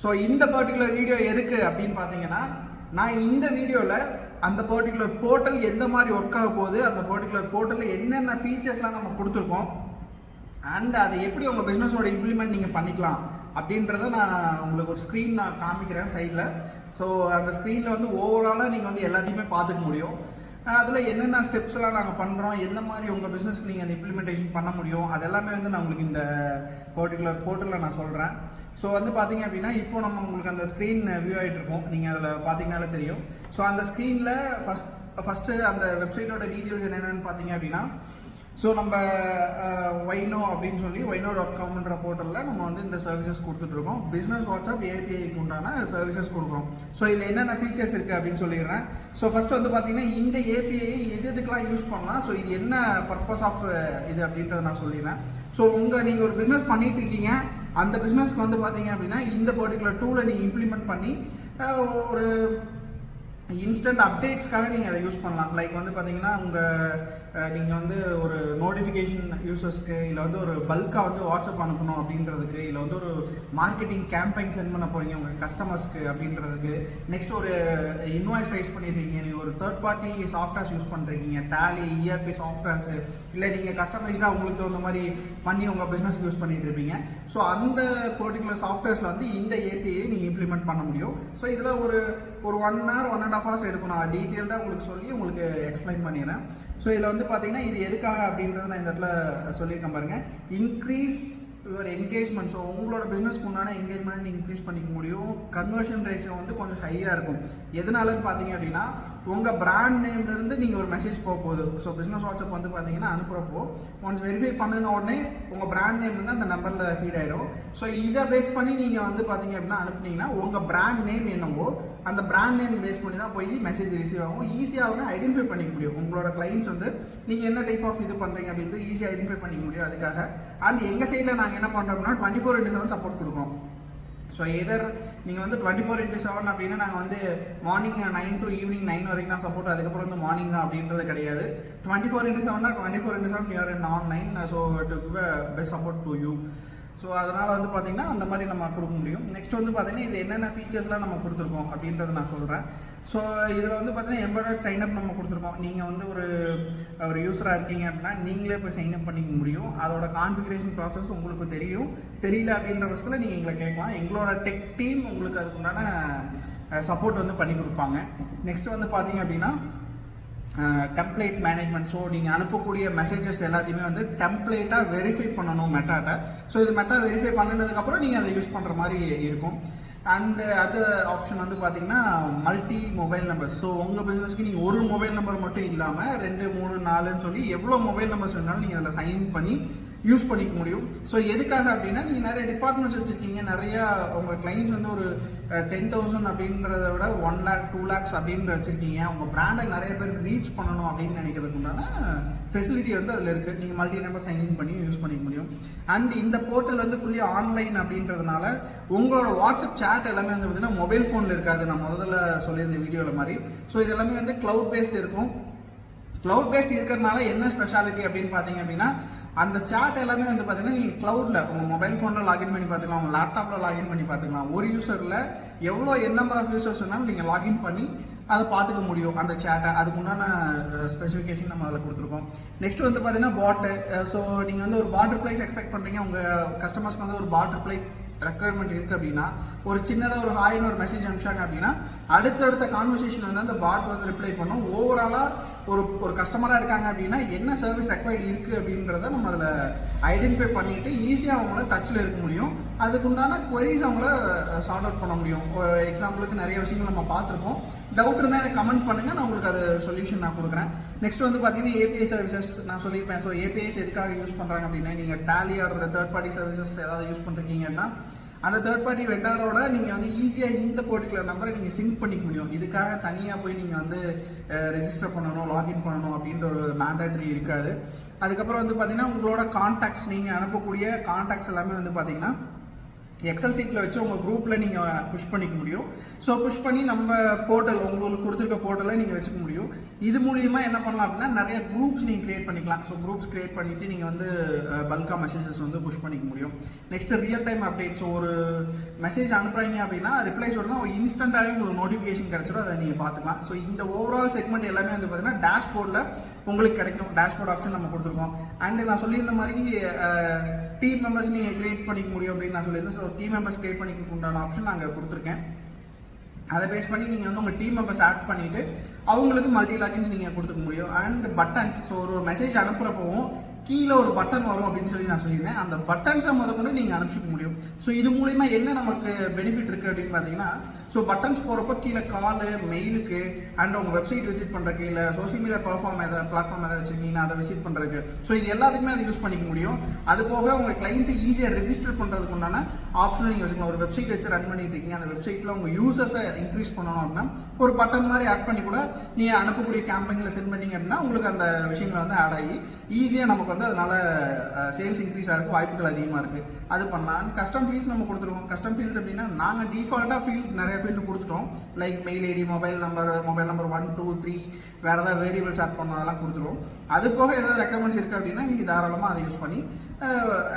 So இந்த particular video எதுக்கு அப்படின்னு பார்த்தீங்கன்னா, நான் இந்த வீடியோவில் அந்த பர்டிகுலர் போர்ட்டல் எந்த மாதிரி ஒர்க் ஆக போகுது, அந்த பர்டிகுலர் போர்ட்டலில் என்னென்ன ஃபீச்சர்ஸ்லாம் நம்ம கொடுத்துருக்கோம், அண்ட் அதை எப்படி உங்கள் பிஸ்னஸோட இம்ப்ளிமெண்ட் நீங்கள் பண்ணிக்கலாம் அப்படின்றத நான் உங்களுக்கு ஒரு ஸ்க்ரீன் நான் காமிக்கிறேன் சைடில். ஸோ அந்த ஸ்க்ரீனில் வந்து ஓவராலாக நீங்கள் வந்து எல்லாத்தையுமே பார்த்துக்க முடியும். அதில் என்னென்ன ஸ்டெப்ஸ் எல்லாம் நாங்கள் பண்ணுறோம், எந்த மாதிரி உங்கள் பிஸ்னஸ்க்கு நீங்கள் அந்த இம்ப்ளிமெண்டேஷன் பண்ண முடியும், அது எல்லாமே வந்து நான் உங்களுக்கு இந்த பர்டிகுலர் போர்ட்டலில் நான் சொல்கிறேன். ஸோ வந்து பார்த்தீங்க அப்படின்னா, இப்போ நம்ம உங்களுக்கு அந்த ஸ்க்ரீன் வியூ ஆகிட்டு இருக்கோம், நீங்கள் அதில் பார்த்தீங்கனாலே தெரியும். ஸோ அந்த ஸ்க்ரீனில் ஃபஸ்ட்டு அந்த வெப்சைட்டோட டீட்டெயில்ஸ் என்னென்னு பார்த்தீங்க அப்படின்னா, ஸோ நம்ம வைனோ அப்படின்னு சொல்லி வைனோ.comன்ற போர்ட்டலில் நம்ம வந்து இந்த சர்வீசஸ் கொடுத்துட்ருக்கோம். பிஸ்னஸ் வாட்ஸ்அப் ஏபிஐக்கு உண்டான சர்வீசஸ் கொடுக்குறோம். ஸோ இதில் என்னென்ன ஃபீச்சர்ஸ் இருக்குது அப்படின்னு சொல்லிடுறேன். ஸோ ஃபஸ்ட்டு வந்து பார்த்தீங்கன்னா, இந்த ஏபிஐ எதுக்கெலாம் யூஸ் பண்ணலாம், ஸோ இது என்ன பர்பஸ் ஆஃப் இது அப்படின்றத நான் சொல்லிடுறேன். ஸோ நீங்கள் ஒரு பிஸ்னஸ் பண்ணிட்டு இருக்கீங்க, அந்த பிஸ்னஸ்க்கு வந்து பார்த்தீங்க அப்படின்னா இந்த பர்டிகுலர் டூலை நீங்கள் இம்ப்ளிமெண்ட் பண்ணி ஒரு இன்ஸ்டன்ட் அப்டேட்ஸ்க்காக நீங்கள் அதை யூஸ் பண்ணலாம். லைக் வந்து பார்த்தீங்கன்னா, நீங்கள் வந்து ஒரு நோட்டிஃபிகேஷன் யூசர்ஸ்க்கு, இல்லை வந்து ஒரு பல்காக வந்து வாட்ஸ்அப் அனுப்பணும் அப்படின்றதுக்கு, இல்லை வந்து ஒரு மார்க்கெட்டிங் கேம்பெயின் சென்ட் பண்ண போகிறீங்க உங்கள் கஸ்டமர்ஸ்க்கு அப்படின்றதுக்கு, நெக்ஸ்ட் ஒரு இன்வாய்ஸ் ரைஸ் பண்ணியிருக்கீங்க, நீங்கள் ஒரு தேர்ட் பார்ட்டி சாஃப்ட்வேர்ஸ் யூஸ் பண்ணுறீங்க, டேலி இஆர்பி சாஃப்ட்வேர்ஸு, இல்லை நீங்கள் கஸ்டமைஸ்டாக உங்களுக்கு தகுந்த மாதிரி பண்ணி உங்கள் பிஸ்னஸ்க்கு யூஸ் பண்ணிட்டு இருப்பீங்க. ஸோ அந்த பர்டிகுலர் சாஃப்ட்வேர்ஸில் வந்து இந்த ஏபிஐ நீங்கள் இம்ப்ளிமெண்ட் பண்ண முடியும். ஸோ இதில் ஒரு 1 hour 1.5 hours எடுக்கும். நான் டீட்டெயில்டாக உங்களுக்கு சொல்லி உங்களுக்கு எக்ஸ்பிளைன் பண்ணிடுறேன். ஸோ இதில் வந்து பார்த்தீங்கன்னா, இது எதுக்காக அப்படின்றத நான் இந்த இடத்துல சொல்லியிருக்கேன் பாருங்கள். Increase your engagement. ஸோ உங்களோட பிஸ்னஸ்க்கு உண்டான என்கேஜ்மெண்ட் இன்க்ரீஸ் பண்ணிக்க முடியும். கன்வர்ஷன் ரேஷியோ வந்து கொஞ்சம் ஹையாக இருக்கும். எதனாலன்னு பார்த்தீங்க அப்படின்னா, உங்கள் பிராண்ட் நேம்லேருந்து நீங்கள் ஒரு மெசேஜ் போக போகுது. ஸோ பிஸ்னஸ் வாட்ஸ்அப் வந்து பார்த்தீங்கன்னா அனுப்புகிறப்போ ஒன்ஸ் வெரிஃபை பண்ணின உடனே உங்கள் பிராண்ட் நேம் வந்து அந்த நம்பரில் ஃபீட் ஆயிடும். ஸோ இதை பேஸ் பண்ணி நீங்கள் வந்து பார்த்தீங்க அப்படின்னா அனுப்புனீங்கன்னா, உங்கள் பிராண்ட் நேம் என்னவோ அந்த பிராண்ட் நேம் பேஸ் பண்ணி தான் போய் மெசேஜ் ரிசீவ் ஆகும். ஈஸியாக ஐடென்டிஃபை பண்ணிக்க முடியும். உங்களோட கிளைண்ட்ஸ் வந்து நீங்கள் என்ன டைப் ஆஃப் இது பண்ணுறீங்க அப்படின்ட்டு ஈஸியாக ஐடென்டிஃபை பண்ணிக்க முடியும். அதுக்காக அண்ட் எங்கள் சைடில் நாங்கள் என்ன பண்ணுறோம்னா 24/7 சப்போர்ட் கொடுக்குறோம். ஸோ எதர் நீங்கள் வந்து 24/7 அப்படின்னா நாங்கள் வந்து மார்னிங் 9 to ஈவினிங் 9 வரைக்கும் தான் சப்போர்ட், அதுக்கப்புறம் வந்து மார்னிங் தான் அப்படின்றது கிடையாது. 24/7 24/7 you're in online. So to give a best support to you. So அதனால் வந்து பார்த்திங்கன்னா அந்த மாதிரி நம்ம கொடுக்க முடியும். நெக்ஸ்ட் வந்து பார்த்திங்கன்னா, இது என்னென்ன ஃபீச்சர்ஸ்லாம் நம்ம கொடுத்துருக்கோம் அப்படின்றத நான் சொல்கிறேன். ஸோ இதில் வந்து பார்த்திங்கன்னா எம்பர்டட் சைன்அப் நம்ம கொடுத்துருக்கோம். நீங்கள் வந்து ஒரு யூஸராக இருக்கீங்க அப்படின்னா நீங்களே போய் சைன்அப் பண்ணிக்க முடியும். அதோட கான்ஃபிகரேஷன் ப்ராசஸ் உங்களுக்கு தெரியல அப்படின்ற பட்சத்தில் நீங்கள் எங்களை கேட்கலாம். எங்களோட டெக் டீம் உங்களுக்கு அதுக்குண்டான சப்போர்ட் வந்து பண்ணி கொடுப்பாங்க. நெக்ஸ்ட் வந்து பார்த்திங்க அப்படின்னா டெம்ப்ளேட் மேனேஜ்மெண்ட். ஸோ நீங்கள் அனுப்பக்கூடிய மெசேஜஸ் எல்லாத்தையுமே வந்து டெம்ப்ளேட்டாக வெரிஃபை பண்ணணும் மெட்டாட்ட. ஸோ இது மெட்டா வெரிஃபை பண்ணினதுக்கப்புறம் நீங்கள் அதை யூஸ் பண்ணுற மாதிரி இருக்கும். அண்ட் அடுத்த ஆப்ஷன் வந்து பார்த்தீங்கன்னா மல்டி மொபைல் நம்பர். ஸோ உங்கள் பிஸ்னஸ்க்கு நீங்கள் ஒரு மொபைல் நம்பர் மட்டும் இல்லாமல் 2, 3, 4ன்னு சொல்லி எவ்வளோ மொபைல் நம்பர்ஸ் இருந்தாலும் நீங்கள் அதில் சைன் பண்ணி யூஸ் பண்ணிக்க முடியும். ஸோ எதுக்காக அப்படின்னா, நீங்கள் நிறைய டிபார்ட்மெண்ட்ஸ் வச்சுருக்கீங்க, நிறையா உங்கள் கிளைண்ட்ஸ் வந்து ஒரு 10,000 அப்படின்றத விட 1 lakh 2 lakhs அப்படின்ற வச்சுருக்கீங்க. உங்கள் பிராண்டை நிறைய பேர் ரீச் பண்ணணும் அப்படின்னு நினைக்கிறதுக்கு உண்டான ஃபெசிலிட்டி வந்து அதில் இருக்குது. நீங்கள் மல்டி நம்பர் சைன்இன் பண்ணி யூஸ் பண்ணிக்க முடியும். அண்ட் இந்த போர்ட்டல் வந்து ஃபுல்லி ஆன்லைன் அப்படின்றதுனால உங்களோட வாட்ஸ்அப் சேட் எல்லாமே வந்து பார்த்தீங்கன்னா மொபைல் ஃபோனில் இருக்காது. நான் முதல்ல சொல்லியிருந்த வீடியோவில் மாதிரி. ஸோ இது எல்லாமே வந்து க்ளவுட் பேஸ்ட் இருக்கும். க்ளவுட் பேஸ்ட் இருக்கிறதுனால என்ன ஸ்பெஷாலிட்டி அப்படின்னு பார்த்தீங்க அப்படின்னா, அந்த சாட் எல்லாமே வந்து பார்த்தீங்கன்னா நீங்கள் க்ளவுடில் உங்கள் மொபைல் ஃபோனில் லாகின் பண்ணி பார்த்துக்கலாம், உங்கள் லேப்டாப்பில் லாகின் பண்ணி பார்த்துக்கலாம். ஒரு யூசரில் எவ்வளோ நம்பர் ஆஃப் யூசர்ஸ் வேணாலும் நீங்கள் லாகின் பண்ணி அதை பார்த்துக்க முடியும் அந்த சேட்டை. அதுக்கு உண்டான ஸ்பெசிஃபிகேஷன் நம்ம அதில் கொடுத்துருக்கோம். நெக்ஸ்ட் வந்து பார்த்தீங்கன்னா பாட்டு. ஸோ நீங்கள் வந்து ஒரு பாட் ரிப்ளைஸ் எக்ஸ்பெக்ட் பண்ணுறீங்க, உங்கள் கஸ்டமர்ஸ்க்கு வந்து ஒரு பாட் ரிப்ளை ரெக்குயர்மெண்ட் இருக்குது அப்படின்னா, ஒரு சின்னதாக ஒரு ஹாய்னு ஒரு மெசேஜ் அனுப்பிச்சாங்க அப்படின்னா அடுத்தடுத்த கான்வர்சேஷன் வந்து அந்த பாட் வந்து ரிப்ளை பண்ணும். ஓவராலாக ஒரு கஸ்டமராக இருக்காங்க அப்படின்னா என்ன சர்வீஸ் ரெக்வயர்டு இருக்குது அப்படின்றத நம்ம அதில் ஐடென்டிஃபை பண்ணிவிட்டு ஈஸியாக அவங்கள டச்சில் இருக்க முடியும். அதுக்குண்டான குவரிஸ் அவங்கள சார்ட் அவுட் பண்ண முடியும். எக்ஸாம்பிளுக்கு நிறைய விஷயங்கள் நம்ம பார்த்துருப்போம். டவுட் இருந்தால் எனக்கு கமெண்ட் பண்ணுங்கள், நான் உங்களுக்கு அது சொல்யூஷன் நான் கொடுக்குறேன். நெக்ஸ்ட் வந்து பார்த்தீங்கன்னா ஏபிஐ சர்வீசஸ் நான் சொல்லியிருப்பேன். ஸோ ஏபிஐஸ் எதுக்காக யூஸ் பண்ணுறாங்க அப்படின்னா, நீங்கள் Tally or third party services ஏதாவது யூஸ் பண்ணுறீங்கன்னா அந்த தேர்ட் பார்ட்டி வெண்டாரோட நீங்கள் வந்து ஈஸியாக இந்த பர்டிகுலர் நம்பரை நீங்கள் சிங்க் பண்ணிக்க முடியும். இதுக்காக தனியாக போய் நீங்கள் வந்து ரெஜிஸ்டர் பண்ணணும், லாகின் பண்ணணும் அப்படின்ற ஒரு மேண்டேட்டரி இருக்காது. அதுக்கப்புறம் வந்து பார்த்தீங்கன்னா உங்களோட கான்டாக்ட்ஸ், நீங்கள் அனுப்பக்கூடிய கான்டாக்ட்ஸ் எல்லாமே வந்து பார்த்தீங்கன்னா எக்ஸல் சீட்டில் வச்சு உங்கள் குரூப்பில் நீங்கள் புஷ் பண்ணிக்க முடியும். ஸோ புஷ் பண்ணி நம்ம போர்ட்டல் உங்களுக்கு கொடுத்துருக்க போர்ட்டலில் நீங்கள் வச்சுக்க முடியும். இது மூலியமாக என்ன பண்ணலாம் அப்படின்னா நிறைய குரூப்ஸ் நீங்கள் கிரியேட் பண்ணிக்கலாம். ஸோ குரூப்ஸ் கிரியேட் பண்ணிவிட்டு நீங்கள் வந்து பல்காக மெசேஜஸ் வந்து புஷ் பண்ணிக்க முடியும். நெக்ஸ்ட் ரியல் டைம் அப்டேட்ஸ், ஒரு மெசேஜ் அனுப்புறீங்க அப்படின்னா ரிப்ளை சொல்லலாம் இன்ஸ்டண்ட்டாகவே உங்களுக்கு நோட்டிஃபிகேஷன் கிடச்சிடும், அதை நீங்கள் பார்த்துக்கலாம். ஸோ இந்த ஓவரால் செக்மெண்ட் எல்லாமே வந்து பார்த்தீங்கன்னா டேஷ்போர்டில் உங்களுக்கு கிடைக்கும். டேஷ்போர்ட் ஆப்ஷன் நம்ம கொடுத்துருக்கோம். அண்ட் நான் சொல்லியிருந்த மாதிரி டீம் மெம்பர்ஸ் நீங்கள் கிரியேட் பண்ணிக்க முடியும் அப்படின்னு நான் சொல்லியிருந்தேன். ஸோ டீம் மெம்பர்ஸ் கிரியேட் பண்ணிக்க உண்டான ஆப்ஷன் நாங்கள் கொடுத்துருக்கேன். அதை பேஸ் பண்ணி நீங்கள் வந்து உங்கள் டீம் மெம்பர்ஸ் ஆட் பண்ணிவிட்டு அவங்களுக்கு மல்டி லாகின்ஸ் நீங்கள் கொடுத்துக்க முடியும். அண்ட் பட்டன்ஸ், ஸோ ஒரு மெசேஜ் அனுப்புகிறப்பவும் கீழே ஒரு பட்டன் வரும் அப்படின்னு சொல்லி நான் சொல்லியிருந்தேன். அந்த பட்டன்ஸை முதற்கொண்டு நீங்கள் அனுப்பிச்சிக்க முடியும். ஸோ இது மூலிமா என்ன நமக்கு பெனிஃபிட் இருக்குது அப்படின்னு பார்த்தீங்கன்னா, ஸோ பட்டன்ஸ் போகிறப்ப கீழே காலு, மெயிலுக்கு அண்ட் உங்கள் வெப்சைட் விசிட் பண்ணுறதுக்கு, இல்லை சோஷியல் மீடியா பிளாட்ஃபார்ம் எதாவது வச்சுருக்கீங்கன்னா அதை விசிட் பண்ணுறதுக்கு, ஸோ இது எல்லாத்துக்குமே அதை யூஸ் பண்ணிக்க முடியும். அது போக உங்கள் கிளைண்ட்ஸை ஈஸியாக ரெஜிஸ்டர் பண்ணுறதுக்கு உண்டான ஆப்ஷனும் நீங்கள் வச்சுக்கலாம். ஒரு வெப்சைட் வச்சு ரன் பண்ணிட்டு இருக்கீங்க, அந்த வெப்சைட்டில் உங்கள் யூசர்ஸை இன்க்ரீஸ் பண்ணணும் அப்படின்னா ஒரு பட்டன் மாதிரி ஆட் பண்ணி கூட நீங்கள் அனுப்பக்கூடிய கேம்பெயினில் சென்ட் பண்ணிங்க அப்படின்னா உங்களுக்கு அந்த விஷயங்களை வந்து ஆட் ஆகி ஈஸியாக நமக்கு வந்து அதனால் சேல்ஸ் இன்க்ரீஸ் ஆகிறதுக்கு வாய்ப்புகள் அதிகமாக இருக்குது. அது பண்ணலாம். கஸ்டம் ஃபீல்ட்ஸ் நம்ம கொடுத்துருவோம். கஸ்டம் ஃபீல்ட்ஸ் அப்படின்னா நாங்கள் டிஃபால்ட்டாக ஃபீல்ட் நிறைய ஃபீல்டு கொடுத்துட்டோம். Like mail ID, mobile number 1 2 3 வேறு ஏதாவது வேரியபிள்ஸ் ஆட் பண்ண அதெல்லாம் கொடுத்துருவோம். அது போக ஏதாவது ரெக்கமெண்ட்ஸ் இருக்குது அப்படின்னா நீங்கள் தாராளமாக அதை யூஸ் பண்ணி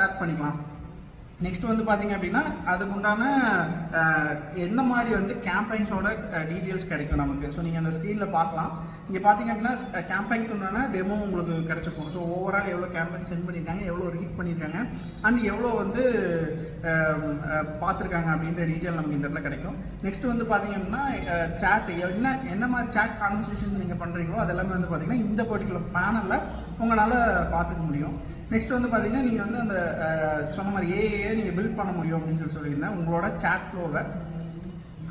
ஆட் பண்ணிக்கலாம். நெக்ஸ்ட் வந்து பார்த்தீங்க அப்படின்னா அதுக்கு உண்டான எந்த மாதிரி வந்து கேம்பெயின்ஸோட டீட்டெயில்ஸ் கிடைக்கும் நமக்கு. ஸோ நீங்கள் அந்த ஸ்க்ரீனில் பார்க்கலாம். இங்கே பார்த்தீங்க அப்படின்னா கேம்பெயினுக்கு உண்டான டெமோ உங்களுக்கு கிடைச்சிருக்கும். ஸோ ஓவரால் எவ்வளோ கேம்பெயின் சென்ட் பண்ணியிருக்காங்க, எவ்வளோ ரீச் பண்ணியிருக்காங்க அண்ட் எவ்வளோ வந்து பார்த்துருக்காங்க அப்படின்ற டீட்டெயில் நமக்கு இந்த இடத்துல கிடைக்கும். நெக்ஸ்ட் வந்து பார்த்தீங்க அப்படின்னா சேட், என்ன மாதிரி சேட் கான்வர்சேஷன் நீங்கள் பண்ணுறீங்களோ அதெல்லாமே வந்து பார்த்தீங்கன்னா இந்த பர்டிகுலர் பேனலில் உங்களால் பார்த்துக்க முடியும். நெக்ஸ்ட் வந்து பார்த்தீங்கன்னா நீங்கள் வந்து அந்த சொன்ன மாதிரி ஏஏ நீங்கள் பில்ட் பண்ண முடியும் அப்படின்னு சொல்லியிருந்தேன். உங்களோட சேட் ஃப்ளோவை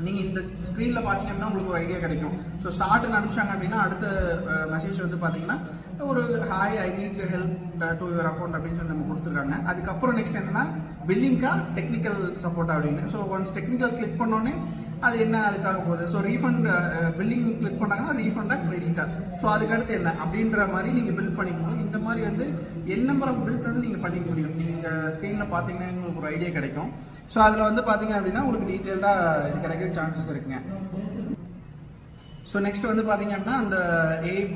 நீங்கள் இந்த ஸ்க்ரீனில் பார்த்தீங்க அப்படின்னா உங்களுக்கு ஒரு ஐடியா கிடைக்கும். ஸோ ஸ்டார்ட்னு அனுப்பிச்சாங்க அப்படின்னா அடுத்த மெசேஜ் வந்து பார்த்தீங்கன்னா ஒரு hi I need help to your account அப்படின்னு சொல்லி நம்ம கொடுத்துருக்காங்க. அதுக்கப்புறம் நெக்ஸ்ட் என்னன்னா பில்லிங்கா டெக்னிக்கல் சப்போர்ட் அப்படின்னு. ஸோ ஒன்ஸ் டெக்னிக்கல் கிளிக் பண்ணோன்னே அது என்ன அதுக்காக போகுது. ஸோ ரீஃபண்ட் பில்லிங் கிளிக் பண்ணாங்கன்னா ரீஃபண்டாக கிரெடிட்டா, ஸோ அதுக்கடுத்து என்ன அப்படின்ற மாதிரி நீங்கள் பில்ட் பண்ணிக்க முடியும். இந்த மாதிரி வந்து என் நம்பர் ஆஃப் பில்ட் வந்து நீங்கள் பண்ணிக்க முடியும். நீங்கள் இந்த ஸ்க்ரீனில் பார்த்தீங்கன்னா உங்களுக்கு ஒரு ஐடியா கிடைக்கும். ஸோ அதில் வந்து பார்த்தீங்க அப்படின்னா உங்களுக்கு டீட்டெயில்டாக இது கிடைக்கிற சான்சஸ் இருக்குங்க. ஸோ நெக்ஸ்ட் வந்து பார்த்தீங்க அப்படின்னா அந்த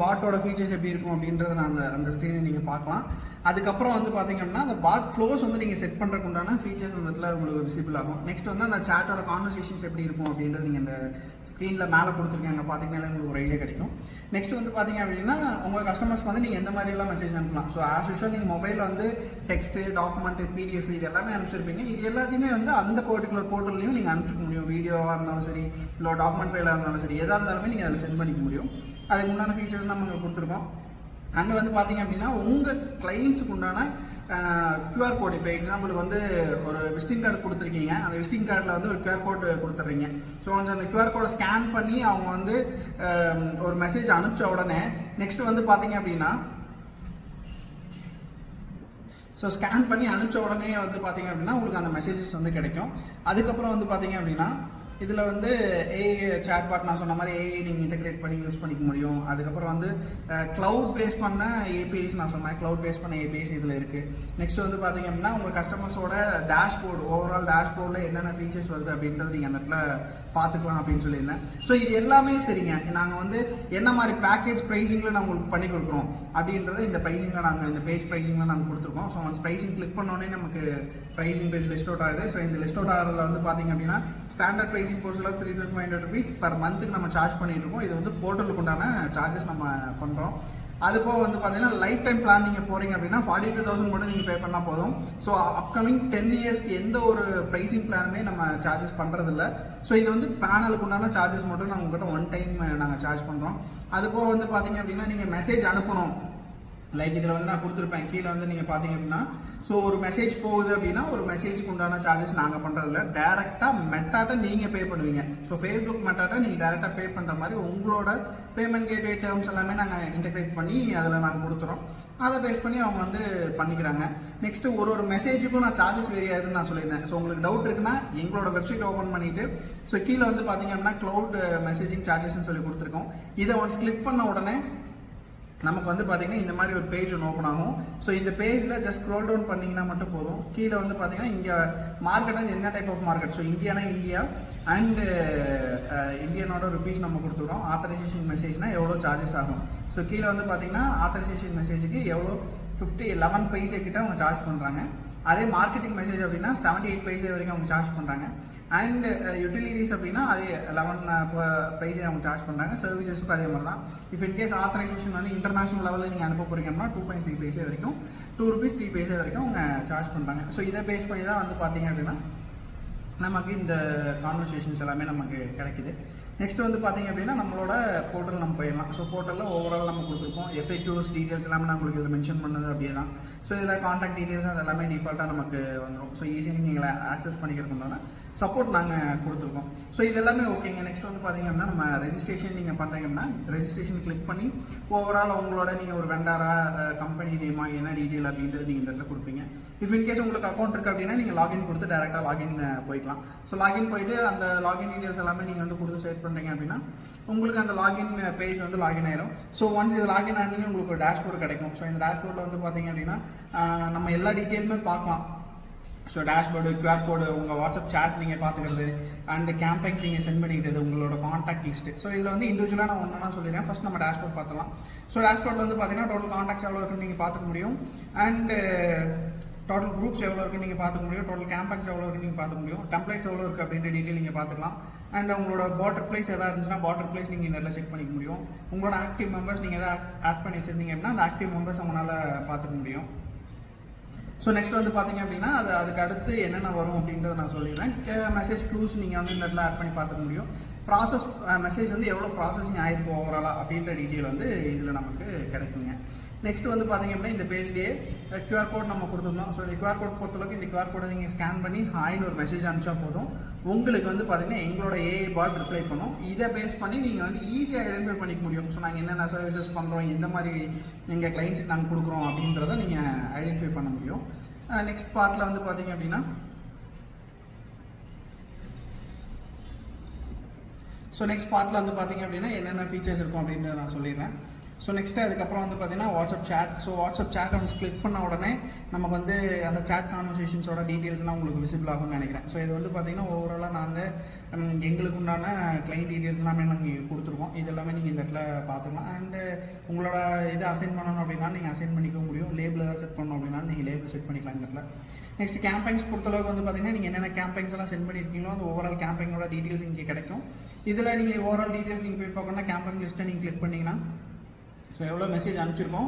பாட்டோட ஃபீச்சர்ஸ் எப்படி இருக்கும் அப்படின்றத நான் அந்த ஸ்க்ரீனை நீங்கள் பார்க்கலாம். அதுக்கப்புறம் வந்து பார்த்தீங்க அப்படின்னா அந்த பாட் ஃப்ளோஸ் வந்து நீங்கள் செட் பண்ணுறதுக்கு உண்டான ஃபீச்சர்ஸ் அந்த இடத்துல உங்களுக்கு விசிபிள் ஆகும். நெக்ஸ்ட் வந்து அந்த சேட்டோட கான்வர்சேஷன்ஸ் எப்படி இருக்கும் அப்படின்றது நீங்கள் இந்த ஸ்க்ரீனில் மேலே கொடுத்துருக்காங்க பார்த்தீங்கன்னா உங்களுக்கு ஒரு ஐடியா கிடைக்கும். நெக்ஸ்ட் வந்து பார்த்தீங்க அப்படின்னா உங்கள் கஸ்டமர்ஸ்க்கு வந்து நீங்கள் எந்த மாதிரிலாம் மெசேஜ் அனுப்பலாம். ஸோ ஆஸ் யூஷுவல் நீங்கள் மொபைலில் வந்து டெக்ஸ்ட்டு, டாக்குமெண்ட்டு, பிடிஎஃப் இது எல்லாமே அனுப்பிச்சிருப்பீங்க. இது எல்லாத்தையுமே வந்து அந்த பர்டிகுலர் போர்ட்டல்லையும் நீங்கள் அனுப்பிச்சிக்க முடியும். வீடியோவாக இருந்தாலும் சரி, இல்லை டாக்குமெண்ட் ஃபைலாக இருந்தாலும் சரி, எதாக இருந்தாலுமே நீங்கள் அதில் சென்ட் பண்ணிக்க முடியும். அதுக்கு முன்னாடி ஃபீச்சர்ஸ் நம்ம இங்கே கொடுத்துருக்கோம். அண்ட் வந்து பார்த்தீங்க அப்படின்னா உங்கள் கிளைண்ட்ஸுக்கு உண்டான கியூஆர் கோடு, இப்போ எக்ஸாம்பிளுக்கு வந்து ஒரு விசிட்டிங் கார்டு கொடுத்துருக்கீங்க, அந்த விசிட்டிங் கார்டில் வந்து ஒரு கியூஆர் கோடு கொடுத்துட்றீங்க. ஸோ அந்த கியூஆர் கோடை ஸ்கேன் பண்ணி அவங்க வந்து ஒரு மெசேஜ் அனுப்பிச்ச உடனே நெக்ஸ்ட் வந்து பார்த்தீங்க அப்படின்னா ஸோ ஸ்கேன் பண்ணி அனுப்பிச்ச உடனே வந்து பார்த்தீங்க அப்படின்னா உங்களுக்கு அந்த மெசேஜஸ் வந்து கிடைக்கும். அதுக்கப்புறம் வந்து பார்த்தீங்க அப்படின்னா இதில் வந்து ஏஐ சாட்பாட் நான் சொன்ன மாதிரி ஏஐ நீங்கள் இன்டெகிரேட் பண்ணி யூஸ் பண்ணிக்க முடியும். அதுக்கப்புறம் வந்து க்ளவுட் பேஸ் பண்ண ஏபிஐஸ் நான் சொன்னேன், க்ளவுட் பேஸ் பண்ண ஏபிஐஸ் இதில் இருக்குது. நெக்ஸ்ட் வந்து பார்த்தீங்க அப்படின்னா உங்கள் கஸ்டமர்ஸோட டேஷ்போர்டு, ஓவரால் டேஷ்போர்டில் என்னென்ன ஃபீச்சர்ஸ் வருது அப்படின்றது நீங்கள் அந்த இடத்துல பார்த்துக்கலாம் அப்படின்னு சொல்லியிருந்தேன். ஸோ இது எல்லாமே சரிங்க. நாங்கள் வந்து என்ன மாதிரி பேக்கேஜ் ப்ரைஸிங்கில் நாங்கள் உங்களுக்கு பண்ணி கொடுக்குறோம் அப்படின்றது இந்த ப்ரைஸிங்கில் நாங்கள் இந்த பேஜ் ப்ரைஸிங்கில் நாங்கள் கொடுத்துருக்கோம். ஸோ ஒன்ஸ் ப்ரைஸிங் கிளிக் பண்ணோடனே நமக்கு ப்ரைஸிங் பேஜ் லிஸ்ட் அவுட் ஆகுது. ஸோ இந்த லிஸ்ட் அவுட் ஆகிறதுல வந்து பார்த்தீங்க அப்படின்னா ஸ்டாண்டர்ட் ப்ரைஸிங் போர்ட்ஸில் 3,500 rupees பர் மந்த்துக்கு நம்ம சார்ஜ் பண்ணிட்டு இருக்கோம். இது வந்து போர்ட்டலுக்கு உண்டான சார்ஜஸ் நம்ம பண்ணுறோம். அது போக வந்து பார்த்தீங்கன்னா லைஃப் டைம் பிளான் நீங்கள் போகிறீங்க அப்படின்னா 42,000 மட்டும் நீங்கள் பே பண்ணால் போதும். ஸோ அப்கமிங் 10 இயர்ஸ்க்கு எந்த ஒரு ப்ரைஸிங் பிளானுமே நம்ம சார்ஜஸ் பண்ணுறதில்ல. ஸோ இது வந்து பேனலுக்கு உண்டான சார்ஜஸ் மட்டும் நாங்கள் உங்கள்கிட்ட ஒன் டைம் நாங்கள் சார்ஜ் பண்ணுறோம். அது போக வந்து பார்த்தீங்க அப்படின்னா நீங்கள் மெசேஜ் அனுப்பணும், லைக் இதில் வந்து நான் கொடுத்துருப்பேன் கீழே வந்து நீங்கள் பார்த்தீங்க அப்படின்னா ஸோ ஒரு மெசேஜ் போகுது அப்படின்னா ஒரு மெசேஜுக்கு உண்டான சார்ஜஸ் நாங்கள் பண்ணுறதில்ல, டேரெக்டாக மெட்டாட்டை நீங்கள் பே பண்ணுவீங்க. ஸோ ஃபேஸ்புக் மெட்டாட்டை நீங்கள் டேரெக்டாக பே பண்ணுற மாதிரி உங்களோட பேமெண்ட் கேட்வே டேர்ம்ஸ் எல்லாமே நாங்கள் இன்டெகிரேட் பண்ணி அதில் நாங்கள் கொடுத்துறோம். அதை பேஸ் பண்ணி அவங்க வந்து பண்ணிக்கிறாங்க. நெக்ஸ்ட்டு ஒரு மெசேஜுக்கும் நான் சார்ஜஸ் வேரி ஆகுதுன்னு நான் சொல்லியிருந்தேன். ஸோ உங்களுக்கு டவுட் இருக்குன்னா எங்களோட வெப்சைட் ஓப்பன் பண்ணிவிட்டு ஸோ கீழே வந்து பார்த்தீங்க அப்படின்னா க்ளவுட் மெசேஜிங் சார்ஜஸ்ன்னு சொல்லி கொடுத்துருக்கோம். இதை ஒன்ஸ் கிளிக் பண்ண உடனே நமக்கு வந்து பார்த்தீங்கன்னா இந்த மாதிரி ஒரு பேஜ் ஒன்று ஓப்பன் ஆகும். ஸோ இந்த பேஜில் ஜஸ்ட் ஸ்க்ரோல் டவுன் பண்ணிங்கன்னா மட்டும் போதும். கீழே வந்து பார்த்தீங்கன்னா இங்கே மார்க்கெட் வந்து என்ன டைப் ஆஃப் மார்க்கெட், ஸோ இந்தியானா இந்தியா அண்ட் இந்தியனோட ருபீஸ் நம்ம கொடுத்துக்கிறோம். ஆத்தரைசேஷன் மெசேஜ்னா எவ்வளோ சார்ஜஸ் ஆகும். ஸோ கீழே வந்து பார்த்தீங்கன்னா ஆத்தரைசேஷன் மெசேஜுக்கு எவ்வளோ 11 பைசே கிட்ட அவங்க சார்ஜ் பண்ணுறாங்க. அதே மார்க்கெட்டிங் மெசேஜ் அப்படின்னா 78 பைசே வரைக்கும் அவங்க சார்ஜ் பண்ணுறாங்க. அண்ட் யூட்டிலிட்டிஸ் அப்படின்னா அதே 11 பைசே அவங்க சார்ஜ் பண்ணுறாங்க. சர்வீசஸுக்கும் அதே மாதிரி தான். இஃப் இன்கேஸ் ஆத்தரைசேஷன் வந்து இன்டர்நேஷனல் லெவலில் நீங்கள் அனுப்ப போகிறீங்கன்னா 2.3 பைசே வரைக்கும், 2 rupees 3 பைசே வரைக்கும் அவங்க சார்ஜ் பண்ணுறாங்க. ஸோ இதை பேஸ் பண்ணி தான் வந்து பார்த்தீங்க அப்படின்னா நமக்கு இந்த கான்வர்சேஷன்ஸ் எல்லாமே நமக்கு கிடைக்குது. நெக்ஸ்ட் வந்து பார்த்தீங்க அப்படின்னா நம்மளோட போர்ட்டல் நம்ம போயிடலாம். ஸோ போர்ட்டலில் ஓவரால் நம்ம கொடுத்துருக்கோம். FAQs டீட்டெயில்ஸ் எல்லாமே நான் உங்களுக்கு இதில் மென்ஷன் பண்ணது அப்படியே தான். ஸோ இதில் கான்டாக்ட் டீட்டெயில்ஸ் அது எல்லாமே டிஃபால்ட்டாக நமக்கு வந்துடும். ஸோ ஈஸியாக நீங்கள் ஆக்சஸ் பண்ணிக்கிறதுனால சப்போர்ட் நாங்கள் கொடுத்துருக்கோம். ஸோ இது எல்லாமே ஓகேங்க. நெக்ஸ்ட் வந்து பார்த்தீங்க அப்படின்னா நம்ம ரெஜிஸ்ட்ரேஷன் நீங்கள் பண்ணுறீங்கன்னா ரெஜிஸ்ட்ரேஷன் கிளிக் பண்ணி ஓவரால் உங்களோட நீங்கள் ஒரு வெண்டாரா கம்பெனி நேமா என்ன டீட்டெயில் அப்படின்றது நீங்கள் இந்த இடத்துல கொடுப்பீங்க. இஃப் இன்கேஸ் உங்களுக்கு அக்கௌண்ட் இருக்குது அப்படின்னா நீங்கள் லாகின் கொடுத்து டேரெக்டாக லாகின் போய்க்கலாம். ஸோ லாகின் போயிட்டு அந்த லாகின் டீட்டெயில்ஸ் எல்லாமே நீங்கள் வந்து கொடுத்து செட் பண்ணுறீங்க அப்படின்னா உங்களுக்கு அந்த லாகின் பேஜ் வந்து லாகின் ஆயிடும். ஸோ ஒன்ஸ் இது லாகின் ஆனோடனே உங்களுக்கு ஒரு டேஷ்போர்டு கிடைக்கும். ஸோ இந்த டேஷ்போர்டில் வந்து பார்த்தீங்க அப்படின்னா நம்ம எல்லா டீட்டெயிலுமே பார்க்கலாம். ஸோ டேஷ்போர்டு, QR கோடு, உங்கள் வாட்ஸ்அப் சேட் நீங்கள் பார்த்துக்கிறது அண்ட் கேம்பெயின்ஸ் நீங்கள் சென்ட் பண்ணிக்கிறது, உங்களோட காண்டாக்ட் லிஸ்ட்டு. ஸோ இதில் வந்து இண்டிவிஜுவலாக நான் ஒன்றா சொல்லிடுறேன். ஃபஸ்ட் நம்ம டேஷ்போர்ட் பார்த்தலாம். ஸோ டேஷ்போர்டில் வந்து பார்த்தீங்கன்னா டோட்டல் காண்டாக்ட்ஸ் எவ்வளோ இருக்குன்னு நீங்கள் பார்த்துக்க முடியும். அண்ட் டோட்டல் குரூப்ஸ் எவ்வளோ இருக்குன்னு நீங்கள் பார்த்துக்க முடியும். டோட்டல் கேம்பெயின்ஸ் எவ்வளோ இருக்குன்னு நீங்கள் பார்த்துக்க முடியும். டெம்ப்ளேட்ஸ் எவ்வளோ இருக்குது அப்படின்ற டீட்டெயில் நீங்கள் பார்த்துக்கலாம். அண்ட் உங்களோட பார்டர் பிளேஸ் எதாவது இருந்துச்சுன்னா பார்டர் பிளேஸ் நீங்கள் இந்த இடத்துல செக் பண்ணிக்க முடியும். உங்களோட ஆக்டிவ் மெம்பர்ஸ் நீங்கள் எதாவது ஆட் பண்ணி வச்சிருந்தீங்க அப்படின்னா அந்த ஆக்டிவ் மெம்பர்ஸ் அவங்களால பார்த்துக்க முடியும். ஸோ நெக்ஸ்ட் வந்து பார்த்தீங்க அப்படின்னா அதுக்கு அடுத்து என்னென்ன வரும் அப்படின்றத நான் சொல்லிடுறேன். மெசேஜ் க்ளூஸ் நீங்கள் வந்து இந்த இடத்துல ஆட் பண்ணி பார்த்துக்க முடியும். ப்ராசஸ் மெசேஜ் வந்து எவ்வளோ ப்ராசஸிங் ஆகிருக்கும் ஓவராலாக அப்படின்ற டீட்டெயில் வந்து இதில் நமக்கு கிடைக்குங்க. நெக்ஸ்ட் வந்து பார்த்தீங்க அப்படின்னா இந்த பேஜ்லேயே QR கோட் நம்ம கொடுத்துருந்தோம். ஸோ இந்த QR கோட் பொறுத்தளவுக்கு இந்த QR கோடை நீங்கள் ஸ்கேன் பண்ணி ஹாய்னு ஒரு மெசேஜ் அனுப்பிச்சா போதும். உங்களுக்கு வந்து பார்த்தீங்கன்னா எங்களோட AI பாட் ரிப்ளை பண்ணும். இதை பேஸ் பண்ணி நீங்கள் வந்து ஈஸியாக ஐடென்டிஃபை பண்ணிக்க முடியும். ஸோ நாங்கள் என்னென்ன சர்வீசஸ் பண்ணுறோம், எந்த மாதிரி எங்கள் கிளைண்ட்ஸுக்கு நாங்கள் கொடுக்குறோம் அப்படின்றத நீங்கள் ஐடென்டிஃபை பண்ண முடியும். நெக்ஸ்ட் பார்ட்டில் வந்து பார்த்தீங்க அப்படின்னா நெக்ஸ்ட் பார்ட்டில் வந்து பார்த்தீங்க அப்படின்னா என்னென்ன ஃபீச்சர்ஸ் இருக்கும் அப்படின்னு நான் சொல்லிடுறேன். ஸோ நெக்ஸ்ட்டு அதுக்கப்புறம் வந்து பார்த்தீங்கன்னா வாட்ஸ்அப் சேட். ஸோ வாட்ஸ்அப் சேட்டை வந்து கிளிக் பண்ண உடனே நமக்கு வந்து அந்த சேட் கான்வர்சேஷன்ஸோட டீட்டெயில்ஸ்லாம் உங்களுக்கு விசிபிள் ஆகும்னு நினைக்கிறேன். ஸோ இது வந்து பார்த்தீங்கன்னா ஓவராலாக நாங்கள் எங்களுக்கு உண்டான கிளைண்ட் டீட்டெயில்ஸ் எல்லாமே நாங்கள் கொடுத்துருக்கோம். இது எல்லாமே நீங்கள் இந்த இடத்துல பார்த்துக்கலாம். அண்டு உங்களோட இதை அசைன் பண்ணணும் அப்படின்னா நீங்கள் அசைன் பண்ணிக்க முடியும். லேபிள் ஏதாவது செட் பண்ணணும் அப்படின்னா நீங்கள் லேபிள் செட் பண்ணிக்கலாம் இந்த இடத்துல. நெக்ஸ்ட் கேம்பெயின்ஸ் பொறுத்தளவுக்கு வந்து பார்த்தீங்கன்னா நீங்கள் என்னென்ன கேம்பெயின்ஸ் எல்லாம் சென்ட் பண்ணியிருக்கீங்களோ அந்த ஓவரால் கேம்பெயினோட டீட்டெயில்ஸ் இங்கே கிடைக்கும். இதில் நீங்கள் ஓவரால் டீட்டெயில்ஸ் நீங்கள் போய் பார்க்கணும்னா கேம்பெயின் லிஸ்ட்டை நீங்கள் கிளிக் பண்ணிங்கன்னா ஸோ எவ்வளோ மெசேஜ் அனுப்பிச்சிருக்கோம்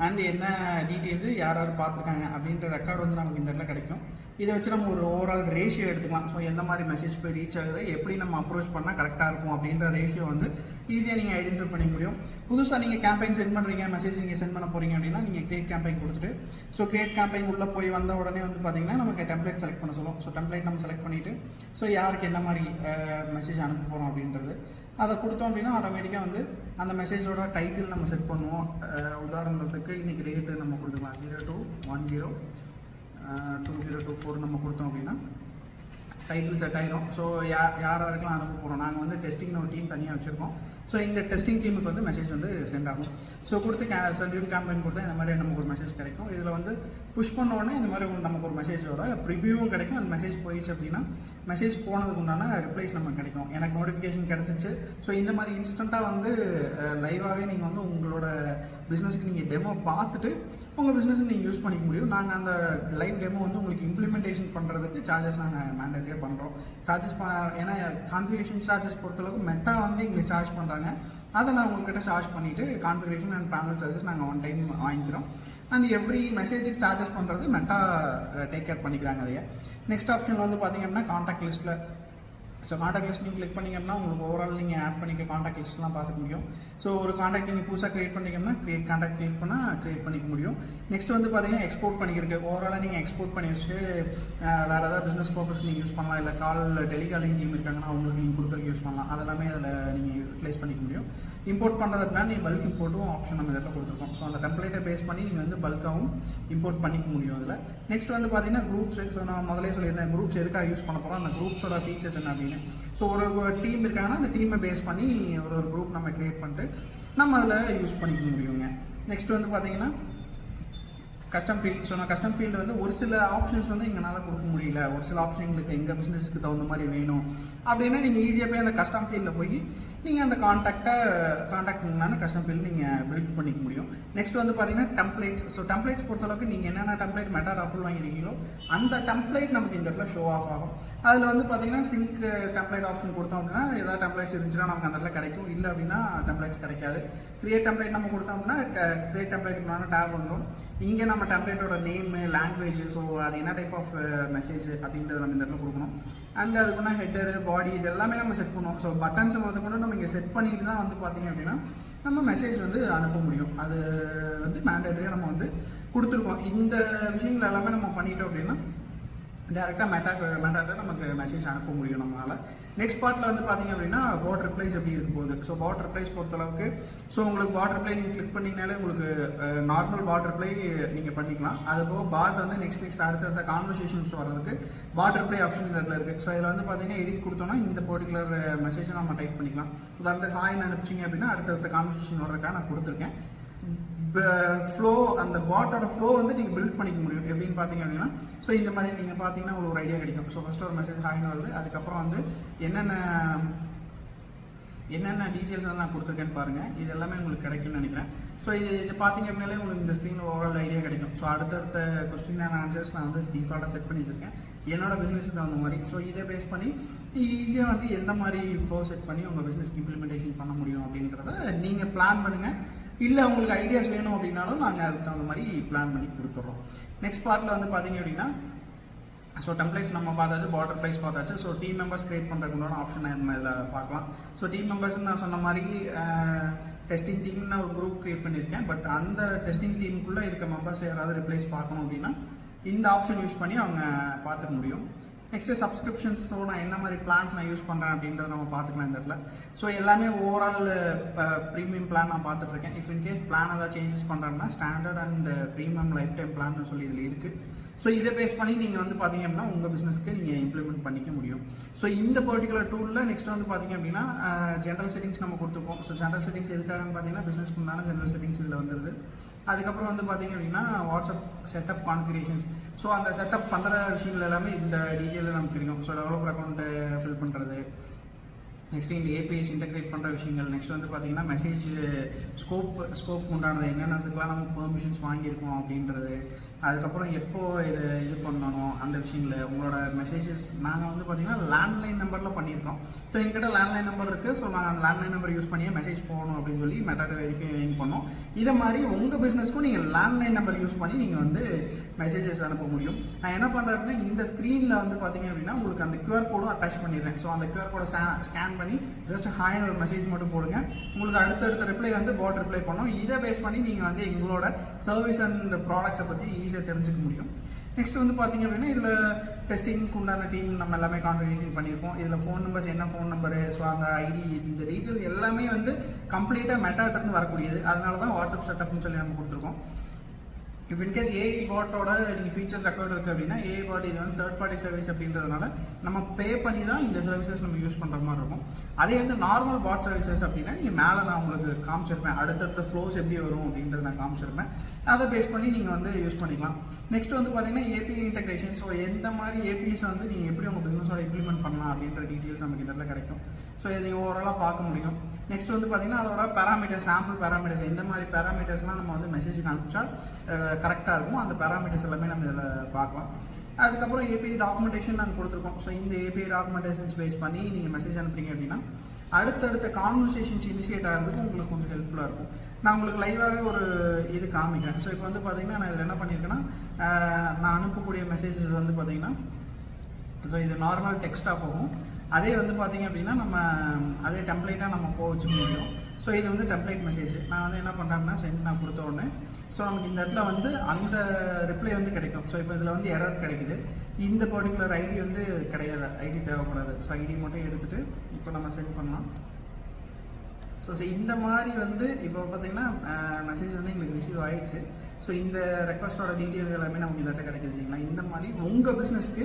அண்ட் என்ன டீட்டெயில்ஸு யார் யார் பார்த்துருக்காங்க அப்படின்ற ரெக்கார்டு வந்து நமக்கு இந்த இடத்துல கிடைக்கும். இதை வச்சு நம்ம ஒரு ஓவரால் ரேஷியோ எடுத்துக்கலாம். ஸோ எந்த மாதிரி மெசேஜ் போய் ரீச் ஆகுது, எப்படி நம்ம அப்ரோச் பண்ணால் கரெக்டாக இருக்கும் அப்படின்ற ரேஷியோ வந்து ஈஸியாக நீங்கள் ஐடென்டிஃபை பண்ணிக்க முடியும். புதுசாக நீங்கள் கேம்பெயின் சென்ட் பண்ணுறீங்க, மெசேஜ் நீங்கள் சென்ட் பண்ண போகிறீங்க அப்படின்னா நீங்கள் கிரியேட் கேம்பெயின் கொடுத்துட்டு ஸோ கிரியேட் கேம்பெயின் உள்ளே போய் வந்த உடனே வந்து பார்த்தீங்கன்னா நமக்கு டெம்ப்ளேட் செலக்ட் பண்ண சொல்லும். ஸோ டெம்ப்ளேட் நம்ம செலக்ட் பண்ணிவிட்டு ஸோ யாருக்கு என்ன மாதிரி மெசேஜ் அனுப்ப போகிறோம் அப்படின்றது அதை கொடுத்தோம் அப்படின்னா ஆட்டோமேட்டிக்காக வந்து அந்த மெசேஜோட டைட்டில் நம்ம செட் பண்ணுவோம். உதாரணத்துக்கு இன்றைக்கி ரேட்டு நம்ம கொடுத்துக்கலாம் 0210 2024 நம்ம கொடுத்தோம் அப்படின்னா டைட்டில் செட் ஆகிடும். ஸோ யாருக்கெல்லாம் அனுப்ப போகிறோம், நாங்கள் வந்து டெஸ்டிங்னு ஒரு டீம் தனியாக வச்சுருக்கோம். ஸோ இந்த டெஸ்டிங் டீமுக்கு வந்து மெசேஜ் வந்து சென்ட் ஆகும். ஸோ கொடுத்து சென்ட் கேம்பெயின் கொடுத்தா இந்த மாதிரி நமக்கு ஒரு மெசேஜ் கிடைக்கும். இதில் வந்து புஷ் பண்ண உடனே இந்த மாதிரி நமக்கு ஒரு மெசேஜோட ப்ரிவியூவும் கிடைக்கும். அந்த மெசேஜ் போயிடுச்சு அப்படின்னா மெசேஜ் போனதுக்கு உண்டான ரிப்ளைஸ் நமக்கு கிடைக்கும். எனக்கு நோட்டிஃபிகேஷன் கிடச்சிச்சு. ஸோ இந்த மாதிரி இன்ஸ்டண்ட்டாக வந்து லைவாகவே நீங்கள் வந்து உங்களோட பிஸ்னஸ்க்கு நீங்கள் டெமோ பார்த்துட்டு உங்கள் பிஸ்னஸை நீங்கள் யூஸ் பண்ணிக்க முடியும். நாங்கள் அந்த லைவ் டெமோ வந்து உங்களுக்கு இம்ப்ளிமெண்டேஷன் பண்ணுறதுக்கு சார்ஜஸ் நாங்கள் மேண்டேட்டரியாக பண்ணுறோம். சார்ஜஸ் ஏன்னா கான்ஃபிகரேஷன் சார்ஜஸ் பொறுத்தளவுக்கு மெட்டா வந்து எங்களுக்கு சார்ஜ் பண்ணுறாங்க. அதை நான் உங்கள்கிட்ட சார்ஜ் பண்ணிவிட்டு கான்ஃபிகரேஷன் அண்ட் பேனல் சார்ஜஸ் நாங்கள் ஒன் டைம் வாங்கிக்கிறோம். அண்ட் எவ்ரி மெசேஜுக்கு சார்ஜஸ் பண்ணுறது மெட்டா டேக் கேர் பண்ணிக்கிறாங்க. அதையே நெக்ஸ்ட் ஆப்ஷனில் வந்து பார்த்தீங்க அப்படின்னா கான்டாக்ட் லிஸ்ட்டில் ஸோ காண்டாக்ட் லிஸ்ட் நீங்கள் கிளிக் பண்ணிங்கன்னா உங்களுக்கு ஓவரால் நீங்கள் ஆட் பண்ணிக்க காண்டாக்ட் லிஸ்ட்லாம் பார்த்துக்க முடியும். ஸோ ஒரு காண்டாக்ட் நீங்கள் புதுசாக க்ரியேட் பண்ணிங்கன்னா க்ரியேட் காண்டாக்ட் கிளிக் பண்ணால் க்ரியேட் பண்ணிக்க முடியும். நெக்ஸ்ட் வந்து பார்த்தீங்கன்னா எக்ஸ்போர்ட் பண்ணிக்கிறதுக்கு ஓவராலாக நீங்கள் எக்ஸ்போர்ட் பண்ணி வச்சுட்டு வேறு ஏதாவது பிஸ்னஸ் பர்பஸ்க்கு நீங்கள் யூஸ் பண்ணலாம். இல்லை டெலிகாலிங் டீம் இருக்காங்கன்னா அவங்களுக்கு நீங்கள் கொடுக்குறதுக்கு யூஸ் பண்ணலாம். அதெல்லாமே அதில் நீங்கள் யூட்டிலைஸ் பண்ணிக்க முடியும். இம்போர்ட் பண்ணுறது அப்படின்னா நீங்கள் பல்க் இம்போர்ட்டும் ஆப்ஷன் நம்ம இதில் கொடுத்துருக்கோம். ஸோ அந்த டெம்ப்ளேட்டை பேஸ் பண்ணி நீங்கள் வந்து பல்காகவும் இம்போர்ட் பண்ணிக்க முடியும். அதில் நெக்ஸ்ட் வந்து பார்த்தீங்கன்னா குரூப்ஸ். ஸோ நான் முதலே சொல்லியிருந்தேன் குரூப்ஸ் எதுக்காக யூஸ் பண்ண போகிறோம், அந்த குரூப்ஸோட ஃபீச்சர்ஸ் என்ன அப்படின்னு. ஸோ ஒரு டீம் இருக்காங்கன்னா அந்த டீமை பேஸ் பண்ணி ஒரு குரூப் நம்ம க்ரியேட் பண்ணிட்டு நம்ம அதில் யூஸ் பண்ணிக்க முடியுங்க. நெக்ஸ்ட் வந்து பார்த்தீங்கன்னா கஸ்டம் ஃபீல்ட். ஸோ நான் கஸ்டம் ஃபீல்டு வந்து ஒரு சில ஆப்ஷன்ஸ் வந்து எங்களால் கொடுக்க முடியல, ஒரு சில ஆப்ஷன் எங்களுக்கு எங்கள் பிஸ்னஸ்க்கு தகுந்த மாதிரி வேணும் அப்படின்னா நீங்கள் ஈஸியாக போய் அந்த கஸ்டம் ஃபீல்டில் போய் நீங்கள் அந்த கான்டாக்ட் பண்ணாலும் கஸ்டம் ஃபீல்டு நீங்கள் பில்ட் பண்ணிக்க முடியும். நெக்ஸ்ட் வந்து பார்த்தீங்கன்னா டெம்ப்ளேட்ஸ். ஸோ டெம்ப்ளேட்ஸ் பொறுத்தளவுக்கு நீங்கள் என்னென்ன டெம்ப்ளேட் மெட்டாட் அப்ரூவல் வாங்கிருக்கீங்களோ அந்த டெம்ப்ளேட் நமக்கு இந்த இடத்துல ஷோ ஆஃப் ஆகும். அதில் வந்து பார்த்தீங்கன்னா சிங்க் டெம்ப்ளேட் ஆப்ஷன் கொடுத்தோம் அப்படின்னா ஏதாவது டெம்ப்ளேட்ஸ் இருந்துச்சுன்னா நமக்கு அந்த இடத்துல கிடைக்கும், இல்லை அப்படின்னா டெம்ப்ளேட்ஸ் கிடைக்காது. கிரியேட் டெம்ப்ளேட் நம்ம கொடுத்தோம் அப்படின்னா கிரியேட் டெம்ப்ளேட் டேப் வந்துடும். இங்கே நம்ம டெம்ப்ளேட்டோட நேமு, லாங்குவேஜ், ஸோ அது என்ன டைப் ஆஃப் மெசேஜ் அப்படின்றத நம்ம இந்த இடத்துல கொடுக்கணும். அண்ட் அதுக்குன்னா ஹெட்டரு, பாடி இது எல்லாமே நம்ம செட் பண்ணுவோம். ஸோ பட்டன்ஸ் வந்து கூட நம்ம இங்கே செட் பண்ணிட்டு தான் வந்து பார்த்தீங்க அப்படின்னா நம்ம மெசேஜ் வந்து அனுப்ப முடியும். அது வந்து மேண்டேட்டரியாக நம்ம வந்து கொடுத்துருக்கோம். இந்த விஷயங்கள் எல்லாமே நம்ம பண்ணிட்டோம் அப்படின்னா டேரெக்டாக மெட்டாட்ட நமக்கு மெசேஜ் அனுப்ப முடியும் நம்மளால். நெக்ஸ்ட் பார்ட்டில் வந்து பார்த்தீங்க அப்படின்னா பாட் ரிப்ளைஸ் எப்படி இருக்க போகுது. ஸோ பாட் ரிப்ளைஸ் பொறுத்தளவுக்கு ஸோ உங்களுக்கு பாட் ரிப்ளை நீங்கள் கிளிக் பண்ணிங்கனாலே உங்களுக்கு நார்மல் பாட் ரிப்ளை நீங்கள் பண்ணிக்கலாம். அது போக பாட் வந்து நெக்ஸ்ட் அடுத்தடுத்த கான்வர்சேஷன்ஸ் வர்றதுக்கு பாட் ரிப்ளை ஆப்ஷன் இந்த இடத்துல இருக்குது. ஸோ இதில் வந்து பார்த்தீங்கன்னா எடிட் கொடுத்தோன்னா இந்த பர்டிகுலர் மெசேஜை நம்ம டைப் பண்ணிக்கலாம். உதாரணத்துக்கு ஹாய்னு அனுப்பிச்சிங்க அப்படின்னா அடுத்தடுத்த கான்வர்சேஷன் வர்றதுக்காக நான் கொடுத்துருக்கேன். ஃப்ளோ அந்த பாட்டோட ஃப்ளோ வந்து நீங்கள் பில்ட் பண்ணிக்க முடியும். எப்படின்னு பார்த்தீங்க அப்படின்னா ஸோ இந்த மாதிரி நீங்கள் பார்த்தீங்கன்னா உங்களுக்கு ஒரு ஐடியா கிடைக்கும். ஸோ ஃபஸ்ட்டு ஒரு மெசேஜ் ஹாய்னு வருது, அதுக்கப்புறம் வந்து என்னென்ன டீட்டெயில்ஸ் வந்து நான் கொடுத்துருக்கேன்னு பாருங்கள். இது எல்லாமே உங்களுக்கு கிடைக்கும்னு நினைக்கிறேன். ஸோ இது பார்த்தீங்க அப்படின்னாலே உங்களுக்கு இந்த ஸ்க்ரீனில் ஓவரால் ஐடியா கிடைக்கும். ஸோ அடுத்தடுத்த கொஸ்டின் அண்ட் ஆன்சர்ஸ் நான் வந்து டிஃபால்ட்டாக செட் பண்ணி வச்சுருக்கேன் என்னோட பிஸ்னஸுக்கு தகுந்த மாதிரி. ஸோ இதை பேஸ் பண்ணி ஈஸியாக வந்து எந்த மாதிரி ஃப்ளோ செட் பண்ணி உங்கள் பிஸ்னஸ்க்கு இம்ப்ளிமெண்டேஷன் பண்ண முடியும் அப்படின்றத நீங்கள் பிளான் பண்ணுங்கள். இல்லை உங்களுக்கு ஐடியாஸ் வேணும் அப்படின்னாலும் நாங்கள் அதுக்கு தகுந்த மாதிரி பிளான் பண்ணி கொடுத்துட்றோம். நெக்ஸ்ட் பார்ட்டில் வந்து பார்த்தீங்க அப்படின்னா ஸோ டெம்ப்ளேட்ஸ் நம்ம பார்த்தாச்சு, பார்டர் ப்ரைஸ் பார்த்தாச்சு. ஸோ டீம் மெம்பர்ஸ் கிரியேட் பண்ணுறதுக்குண்டான ஆப்ஷன் நம்ம இதில் பார்க்கலாம். ஸோ டீம் மெம்பர்ஸ்ன்னு நான் சொன்ன மாதிரி டெஸ்டிங் டீம்னு நான் ஒரு குரூப் கிரியேட் பண்ணியிருக்கேன். பட் அந்த டெஸ்டிங் டீமுக்குள்ளே இருக்க மெம்பர்ஸ் யாராவது ரிப்ளைஸ் பார்க்கணும் அப்படின்னா இந்த ஆப்ஷன் யூஸ் பண்ணி அவங்க பார்த்துக்க முடியும். Next subscriptions. ஸோ நான் என்ன மாதிரி பிளான்ஸ் நான் யூஸ் பண்ணுறேன் அப்படின்றத நம்ம பார்த்துக்கலாம் இந்த இடத்துல. ஸோ எல்லாமே ஓவரால் ப்ரீமியம் பிளான் நான் பார்த்துட்ருக்கேன். இஃப் இன்கேஸ் பிளான் ஏதாவது சேஞ்சஸ் பண்ணுறேன்னா standard and premium lifetime பிளான்னு சொல்லி இதில் இருக்குது. ஸோ இதை பேஸ் பண்ணி நீங்கள் வந்து பார்த்தீங்க அப்படின்னா உங்கள் பிஸ்னஸ்க்கு நீங்கள் இம்ப்ளிமெண்ட் பண்ணிக்க முடியும். ஸோ இந்த பர்டிகுலர் டூலில் நெக்ஸ்ட் வந்து பார்த்தீங்க அப்படின்னா ஜென்ரல் செட்டிங்ஸ் நம்ம கொடுத்துருப்போம். ஸோ ஜென்ரல் செட்டிங்ஸ் எதுக்காகன்னு பார்த்தீங்கன்னா பிஸ்னஸ்க்கு உண்டான ஜென்ரல் செட்டிங்ஸ் இதில் வந்துடுது. அதுக்கப்புறம் வந்து பார்த்தீங்க அப்படின்னா வாட்ஸ்அப் செட்டப் கான்ஃபிகரேஷன்ஸ். ஸோ அந்த செட்டப் பண்ணுற விஷயங்கள் எல்லாமே இந்த டீட்டெயிலில் நமக்கு தெரியும். ஸோ டெவலப்பர் அக்கௌண்ட்டு ஃபில் பண்ணுறது, நெக்ஸ்ட்டு இந்த ஏபிஎஸ் இன்டெகிரேட் பண்ணுற விஷயங்கள், நெக்ஸ்ட் வந்து பார்த்தீங்கன்னா மெசேஜ் ஸ்கோப் உண்டானது என்னென்னதுக்கெலாம் நம்ம பெர்மிஷன்ஸ் வாங்கியிருக்கோம் அப்படின்றது, அதுக்கப்புறம் எப்போ இது பண்ணணும் அந்த விஷயங்கள், உங்களோட மெசேஜஸ் நாங்கள் வந்து பார்த்தீங்கன்னா லேண்ட்லைன் நம்பரில் பண்ணியிருக்கோம். ஸோ எங்கிட்ட லேண்ட்லைன் நம்பர் இருக்குது. ஸோ நாங்கள் அந்த லேண்ட்லைன் நம்பர் யூஸ் பண்ணியே மெசேஜ் போகணும் அப்படின்னு சொல்லி மெட்டாட்ட வெரிஃபை பண்ணோம். இதை மாதிரி உங்கள் பிஸ்னஸ்க்கும் நீங்கள் லேண்ட்லைன் நம்பர் யூஸ் பண்ணி நீங்கள் வந்து மெசேஜஸ் அனுப்ப முடியும். நான் என்ன பண்ணுறேன்னா இந்த ஸ்க்ரீனில் வந்து பார்த்தீங்க அப்படின்னா உங்களுக்கு அந்த QR கோடும் அட்டாச் பண்ணிடுறேன். ஸோ அந்த QR கோடை ஸ்கேன் பண்ணி ஜஸ்ட் ஹாய்னு ஒரு மெசேஜ் மட்டும் போடுங்க. உங்களுக்கு அடுத்தடுத்த ரிப்ளை வந்து பாட் ரிப்ளை பண்ணோம். இதை பேஸ் பண்ணி நீங்கள் வந்து எங்களோட சர்வீஸ் அண்ட் ப்ராடக்ட்ஸை பற்றி ஈஸியாக தெரிஞ்சுக்க முடியும். நெக்ஸ்ட் வந்து பார்த்தீங்க அப்படின்னா இதில் டெஸ்டிங்க்கு உண்டான டீம் நம்ம எல்லாமே கான்ஃபிகரேஷன் பண்ணியிருக்கோம். இதில் ஃபோன் நம்பர்ஸ், என்ன ஃபோன் நம்பரு, ஸோ அந்த ஐடி, இந்த டீட்டெயில்ஸ் எல்லாமே வந்து கம்ப்ளீட்டாக மெட்டாட்டர்னு வரக்கூடியது. அதனால தான் வாட்ஸ்அப் செட்டப்னு சொல்லி நம்ம கொடுத்துருக்கோம். இஃப் இன்கேஸ் ஏஐ பாட்டோட நீங்கள் ஃபீச்சர்ஸ் ரெக்கார்ட் இருக்குது அப்படின்னா ஏஐ பாட் இது வந்து தேர்ட் பார்ட்டி சர்வீஸ் அப்படின்றதுனால நம்ம பே பண்ணி தான் இந்த சர்வீசஸ் நம்ம யூஸ் பண்ணுற மாதிரி இருக்கும். அதே வந்து நார்மல் பாட் சர்வீசஸ் அப்படின்னா நீங்கள் மேலே நான் உங்களுக்கு காமிச்சிருப்பேன், அடுத்தடுத்த ஃப்ளோஸ் எப்படி வரும் அப்படின்றத நான் காமிச்சிருப்பேன். அதை பேஸ் பண்ணி நீங்கள் வந்து யூஸ் பண்ணிக்கலாம். நெக்ஸ்ட் வந்து பார்த்தீங்கன்னா ஏபிஐ இன்டெகிரேஷன். ஸோ எந்த மாதிரி ஏபிஐஸ் வந்து நீங்கள் எப்படி உங்கள் பிஸ்னஸோட இம்ப்ளிமெண்ட் பண்ணலாம் அப்படின்ற டீட்டெயில்ஸ் நமக்கு இதில் கிடைக்கும். ஸோ இதை நீங்கள் ஓவராலாக பார்க்க முடியும். நெக்ஸ்ட் வந்து பார்த்தீங்கன்னா அதோட பேராமீட்டர்ஸ், சாம்பிள் பேராமீட்டர்ஸ், எந்த மாதிரி பேராமீட்டர்ஸ்லாம் நம்ம வந்து மெசேஜுக்கு அனுப்பிச்சா கரெக்டாக இருக்கும் அந்த பேராமீட்டர்ஸ் எல்லாமே நம்ம இதில் பார்க்கலாம். அதுக்கப்புறம் ஏபிஐ டாக்குமெண்டேஷன் நாங்கள் கொடுத்துருக்கோம். ஸோ இந்த ஏபிஐ டாக்குமெண்டேஷன்ஸ் பேஸ் பண்ணி நீங்கள் மெசேஜ் அனுப்புறீங்க அப்படின்னா அடுத்தடுத்த கான்வர்சேஷன்ஸ் இனிஷியேட் ஆகிறதுக்கு உங்களுக்கு கொஞ்சம் ஹெல்ப்ஃபுல்லாக இருக்கும். நான் உங்களுக்கு லைவாகவே ஒரு இது காமிக்கிறேன். ஸோ இப்போ வந்து பார்த்தீங்கன்னா நான் இதில் என்ன பண்ணியிருக்கேன்னா நான் அனுப்பக்கூடிய மெசேஜஸ் வந்து பார்த்தீங்கன்னா ஸோ இது நார்மல் டெக்ஸ்ட்டாக போகும். அதே வந்து பார்த்தீங்க அப்படின்னா நம்ம அதே டெம்ப்ளேட்டாக நம்ம போக வச்சுக்க முடியும். ஸோ இது வந்து டெம்ப்ளேட் மெசேஜ். நான் வந்து என்ன பண்ணுறேன்னா சென்ட் நான் கொடுத்த உடனே ஸோ நமக்கு இந்த இடத்துல வந்து அந்த ரிப்ளை வந்து கிடைக்கும். ஸோ இப்போ இதில் வந்து எரர் கிடைக்குது, இந்த பர்டிகுலர் ஐடி வந்து கிடையாது, ஐடி தேவைப்படாது. ஸோ ஐடி மட்டும் எடுத்துகிட்டு இப்போ நம்ம சென்ட் பண்ணலாம். ஸோ இந்த மாதிரி வந்து இப்போ பார்த்தீங்கன்னா மெசேஜ் வந்து எங்களுக்கு ரிசீவ் ஆகிடுச்சு. ஸோ இந்த ரெக்வஸ்ட்டோட டீட்டெயில்ஸ் எல்லாமே நமக்கு இதில் கிடைக்குது இல்லைங்களா. இந்த மாதிரி உங்கள் பிஸ்னஸ்க்கு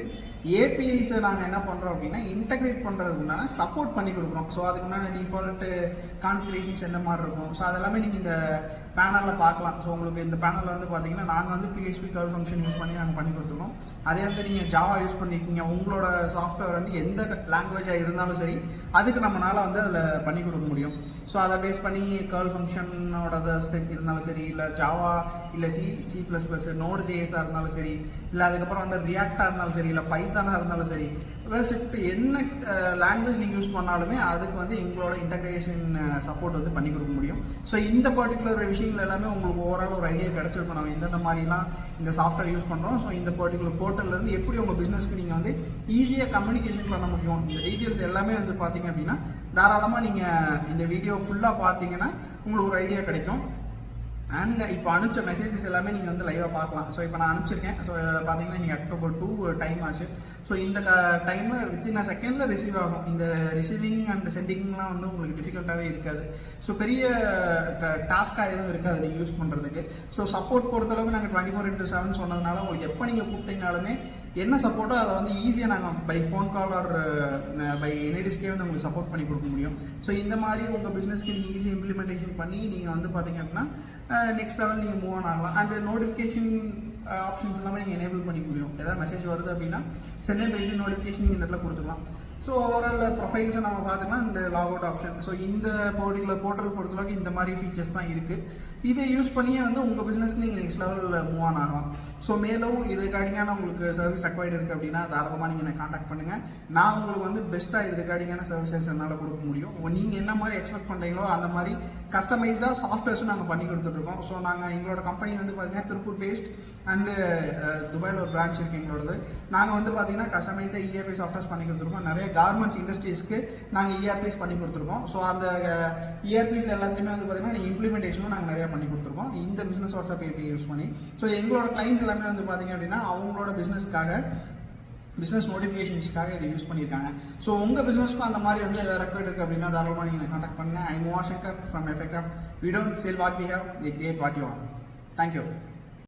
ஏபிஐஸை நாங்கள் என்ன பண்ணுறோம் அப்படின்னா இன்டெகிரேட் பண்ணுறதுக்கு உண்டான சப்போர்ட் பண்ணி கொடுக்குறோம். ஸோ அதுக்கு உண்டான டிஃபால்ட்டு கான்ஃபிகரேஷன்ஸ் எந்த மாதிரி இருக்கும், ஸோ அதெல்லாமே நீங்கள் இந்த பேனலில் பார்க்கலாம். ஸோ உங்களுக்கு இந்த பேனலில் வந்து பார்த்தீங்கன்னா நாங்கள் வந்து PHP கர்ல் ஃபங்க்ஷன் யூஸ் பண்ணி நாங்கள் பண்ணி கொடுத்துருக்கோம். அதே வந்து நீங்கள் ஜாவா யூஸ் பண்ணியிருக்கீங்க, உங்களோட சாஃப்ட்வேர் வந்து எந்த லாங்குவேஜாக இருந்தாலும் சரி அதுக்கு நம்மளால் வந்து அதில் பண்ணி கொடுக்க முடியும். ஸோ அதை பேஸ் பண்ணி கர்ல் ஃபங்க்ஷனோட இருந்தாலும் சரி, இல்லை ஜாவா, இல்லை C++, Node.js-ஆக இருந்தாலும் சரி, இல்லை அதுக்கப்புறம் வந்து ரியாக்டாக இருந்தாலும் சரி, இல்லை பைத்தானாக இருந்தாலும் சரி, ஸ்விஃப்ட் என்ன லாங்குவேஜ் நீங்கள் யூஸ் பண்ணாலுமே அதுக்கு வந்து எங்களோட இன்டகிரேஷன் சப்போர்ட் வந்து பண்ணி கொடுக்க முடியும். ஸோ இந்த பர்டிகுலர் விஷயங்கள் எல்லாமே உங்களுக்கு ஓவரால் ஒரு ஐடியா கிடச்சிருக்கும் நம்ம எந்தெந்த மாதிரிலாம் இந்த சாஃப்ட்வேர் யூஸ் பண்ணுறோம். ஸோ இந்த பர்டிகுலர் போர்ட்டல்லேருந்து எப்படி உங்கள் பிஸ்னஸ்க்கு நீங்கள் வந்து ஈஸியாக கம்யூனிகேஷன் பண்ண முடியும், இந்த டீட்டெயில்ஸ் எல்லாமே வந்து பார்த்தீங்க அப்படின்னா தாராளமாக நீங்கள் இந்த வீடியோ ஃபுல்லாக பார்த்தீங்கன்னா உங்களுக்கு ஒரு ஐடியா கிடைக்கும். அண்ட் இப்போ அனுப்பிச்ச மெசேஜஸ் எல்லாமே நீங்கள் வந்து லைவாக பார்க்கலாம். ஸோ இப்போ நான் அனுப்பிச்சிருக்கேன். ஸோ பார்த்தீங்கன்னா நீங்கள் October 2 டைம் ஆச்சு. ஸோ இந்த டைமில் வித்தின் அ செகண்டில் ரிசீவ் ஆகும். இந்த ரிசீவிங் அண்ட் சென்டிங்லாம் வந்து உங்களுக்கு டிஃபிகல்ட்டாகவே இருக்காது. ஸோ பெரிய டாஸ்க்காக எதுவும் இருக்காது நீங்கள் யூஸ் பண்ணுறதுக்கு. ஸோ சப்போர்ட் பொறுத்தளவுக்கு நாங்கள் 24/7 சொன்னதுனால உங்களுக்கு எப்போ நீங்கள் கூப்பிட்டீங்கனாலுமே என்ன சப்போர்ட்டோ அதை வந்து ஈஸியாக நாங்கள் by phone call or by என்ஐடிஸ்கே வந்து உங்களுக்கு சப்போர்ட் பண்ணி கொடுக்க முடியும். ஸோ இந்த மாதிரி உங்கள் பிஸ்னஸ்க்கு நீங்கள் ஈஸி இம்ப்ளிமெண்டேஷன் பண்ணி நீங்கள் வந்து பார்த்தீங்க அப்படின்னா நெக்ஸ்ட் லெவல் நீங்கள் மூவ் ஆன் ஆகலாம். அண்ட் நோட்டிஃபிகேஷன் ஆப்ஷன்ஸ் எல்லாமே நீங்கள் எனேபிள் பண்ணிக்க முடியும். ஏதாவது மெசேஜ் வருது அப்படின்னா சென்ட் மெசேஜ் நோட்டிஃபிகேஷன் நீங்கள் இந்த இடத்துல கொடுத்துக்கலாம். ஸோ ஓவரால் ப்ரொஃபைல்ஸை நம்ம பார்த்துக்கலாம். இந்த லாக் அவுட் ஆப்ஷன். ஸோ இந்த பர்டிகுலர் போர்ட்டல் பொறுத்தளவுக்கு இந்த மாதிரி ஃபீச்சர்ஸ் தான் இருக்குது. இதை யூஸ் பண்ணியே வந்து உங்கள் பிஸ்னஸ்க்கு நீங்கள் நெக்ஸ்ட் லெவலில் மூவ் ஆன் ஆகலாம். ஸோ மேலும் இது ரிகார்டிங்கான உங்களுக்கு சர்வீஸ் ரெக்வயர்டு இருக்குது அப்படின்னா தாராளமாக நீங்கள் என்னை காண்டாக்ட் பண்ணுங்கள். நான் உங்களுக்கு வந்து பெஸ்ட்டாக இது ரிகார்டிங்கான சர்வீசஸ் என்னால் கொடுக்க முடியும். நீங்கள் என்ன மாதிரி எக்ஸ்பெக்ட் பண்ணுறீங்களோ அந்த மாதிரி கஸ்டமைஸ்டாக சாஃப்ட்வேர்ஸும் நாங்கள் பண்ணி கொடுத்துட்ருக்கோம். ஸோ நாங்கள் எங்களோட கம்பெனி வந்து பார்த்தீங்கன்னா திருப்பூர் பேஸ்ட் அண்டு துபாயில் ஒரு பிரான்ச் இருக்குது எங்களோடது. நாங்கள் வந்து பார்த்தீங்கன்னா கஸ்டமைஸ்டாக ERP சாஃப்ட்வேர்ஸ் பண்ணி கொடுத்துருக்கோம். நிறைய கார்மெண்ட்ஸ் இண்டஸ்ட்ரீஸ்க்கு நாங்கள் ERPs பண்ணி கொடுத்துருக்கோம். ஸோ அந்த ERPஸ்ல எல்லாத்துலேயுமே வந்து பார்த்தீங்கன்னா நீங்கள் இம்ப்ளிமெண்டேஷனும் நாங்கள் நிறையா பண்ணி கொடுத்துருக்கோம் இந்த பிஸ்னஸ் வாட்ஸ்அப் API யூஸ் பண்ணி. ஸோ எங்களோட கிளைண்ட்ஸ் எல்லாமே வந்து பார்த்தீங்க அப்படின்னா அவங்களோட பிஸ்னஸ் நோட்டிஃபிகேஷன்ஸ்க்காக இதை யூஸ் பண்ணியிருக்காங்க. ஸோ உங்கள் பிஸ்னஸ்க்கும் அந்த மாதிரி வந்து எதாவது ரெக்வயர்ட் இருக்குது அப்படின்னா தாராளமாக நீங்கள் கான்டாக்ட் பண்ணுங்கள். I am Uma Shankar from FACraft. We don't sell what we have, we create what you want. Thank you.